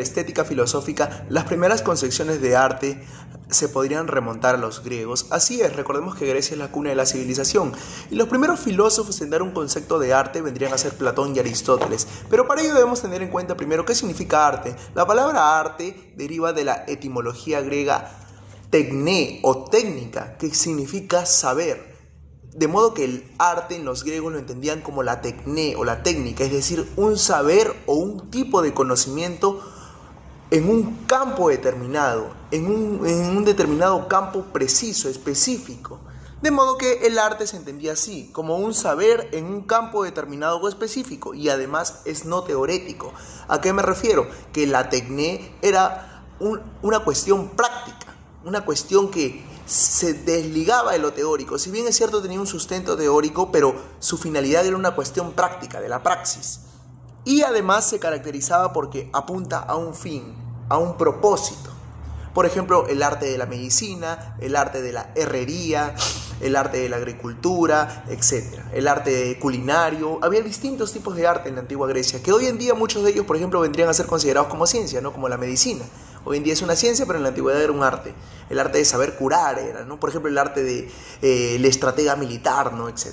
la estética filosófica, las primeras concepciones de arte se podrían remontar a los griegos. Así es, recordemos que Grecia es la cuna de la civilización, y los primeros filósofos en dar un concepto de arte vendrían a ser Platón y Aristóteles. Pero para ello debemos tener en cuenta primero qué significa arte. La palabra arte deriva de la etimología griega tecné o técnica, que significa saber. De modo que el arte en los griegos lo entendían como la tecné o la técnica, es decir, un saber o un tipo de conocimiento en un campo determinado, en un determinado campo preciso, específico. De modo que el arte se entendía así, como un saber en un campo determinado o específico, y además es no teorético. ¿A qué me refiero? Que la tecné era una cuestión práctica, una cuestión que se desligaba de lo teórico. Si bien es cierto tenía un sustento teórico, pero su finalidad era una cuestión práctica, de la praxis. Y además se caracterizaba porque apunta a un fin, a un propósito. Por ejemplo, el arte de la medicina, el arte de la herrería, el arte de la agricultura, etc. El arte culinario. Había distintos tipos de arte en la antigua Grecia, que hoy en día muchos de ellos, por ejemplo, vendrían a ser considerados como ciencia, ¿no? Como la medicina. Hoy en día es una ciencia, pero en la antigüedad era un arte. El arte de saber curar era, ¿no? Por ejemplo, el arte de la estratega militar, ¿no? Etc.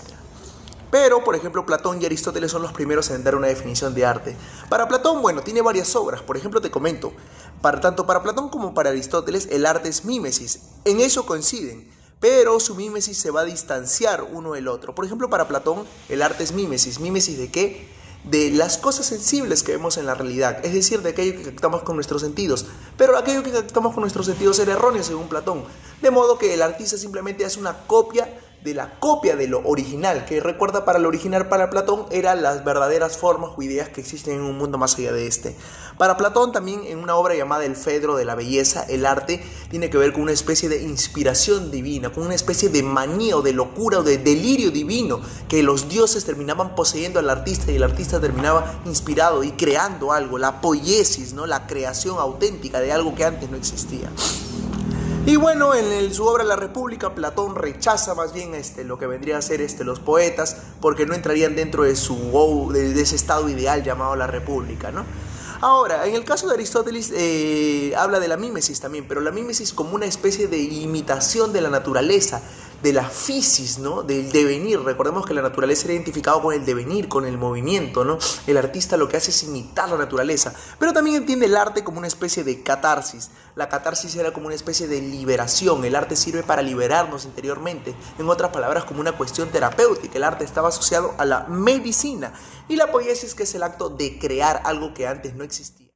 Pero, por ejemplo, Platón y Aristóteles son los primeros en dar una definición de arte. Para Platón, bueno, tiene varias obras. Por ejemplo, te comento, tanto para Platón como para Aristóteles, el arte es mímesis. En eso coinciden, pero su mímesis se va a distanciar uno del otro. Por ejemplo, para Platón, el arte es mímesis. ¿Mímesis de qué? De las cosas sensibles que vemos en la realidad, es decir, de aquello que captamos con nuestros sentidos. Pero aquello que captamos con nuestros sentidos era erróneo según Platón, de modo que el artista simplemente hace una copia de lo original, que recuerda, para lo original para Platón eran las verdaderas formas o ideas que existen en un mundo más allá de este. Para Platón también, en una obra llamada El Fedro de la Belleza, el arte tiene que ver con una especie de inspiración divina, con una especie de manía o de locura o de delirio divino, que los dioses terminaban poseyendo al artista y el artista terminaba inspirado y creando algo, la poiesis, ¿no? La creación auténtica de algo que antes no existía. Y bueno, en su obra La República, Platón rechaza más bien lo que vendría a ser los poetas, porque no entrarían dentro de ese estado ideal llamado la República, ¿no? Ahora, en el caso de Aristóteles, habla de la mímesis también, pero la mímesis como una especie de imitación de la naturaleza, de la fisis, ¿no? Del devenir. Recordemos que la naturaleza era identificada con el devenir, con el movimiento, ¿no? El artista lo que hace es imitar la naturaleza, pero también entiende el arte como una especie de catarsis. La catarsis era como una especie de liberación. El arte sirve para liberarnos interiormente. En otras palabras, como una cuestión terapéutica. El arte estaba asociado a la medicina. Y la poiesis, que es el acto de crear algo que antes no existía.